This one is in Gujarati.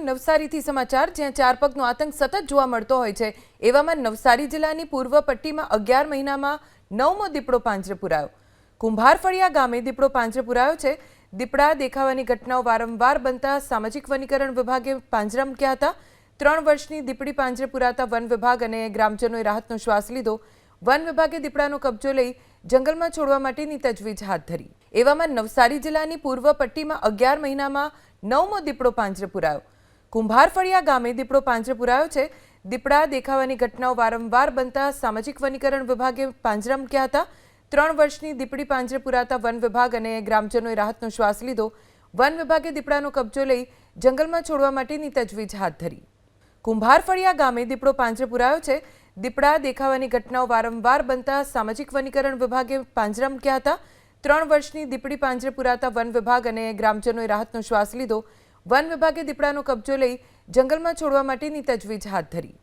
નવસારીથી સમાચાર જ્યાં ચાર પગનો આતંક સતત જોવા મળતો હોય છે એવામાં નવસારી જિલ્લાની પૂર્વ પટ્ટીમાં 11 મહિનામાં 9મો દીપડો પાંજરે પુરાયો। કુંભારફળિયા ગામે દીપડો પાંજરે પુરાયો છે। દીપડા દેખાવાની ઘટનાઓ વારંવાર બનતા સામાજિક વનીકરણ વિભાગે પાંજરા મૂક્યા હતા। 3 વર્ષની દીપડી પાંજરે પુરાતા વન વિભાગ અને ગ્રામજનોએ રાહતનો શ્વાસ લીધો। વન વિભાગે દીપડાનો કબજો લઈ જંગલમાં છોડવા માટેની તજવીજ હાથ ધરી। એવામાં નવસારી જિલ્લાની પૂર્વ પટ્ટીમાં 11 મહિનામાં 9મો દીપડો પાંજરે પુરાયો। કુંભારફળિયા ગામે દીપડો પાંજરે પુરાયો છે। દીપડા દેખાવાની ઘટનાઓ વારંવાર બનતા સામાજિક વનીકરણ વિભાગે પાંજરા મૂક્યા હતા। 3 વર્ષની દીપડી પાંજરે પુરાતા વન વિભાગ અને ગ્રામજનોએ રાહતનો શ્વાસ લીધો। વન વિભાગે દીપડાનો કબજો લઈ જંગલમાં છોડવા માટેની તજવીજ હાથ ધરી। કુંભારફળિયા ગામે દીપડો પાંજરે પુરાયો છે। દીપડા દેખાવાની ઘટનાઓ વારંવાર બનતા સામાજિક વનીકરણ વિભાગે પાંજરા મૂક્યા હતા। 3 વર્ષની દીપડી પાંજરે પુરાતા વન વિભાગ અને ગ્રામજનોએ રાહતનો શ્વાસ લીધો। વન વિભાગે દીપડાનો કબજો લઈ જંગલમાં છોડવા માટેની તજવીજ હાથ ધરી।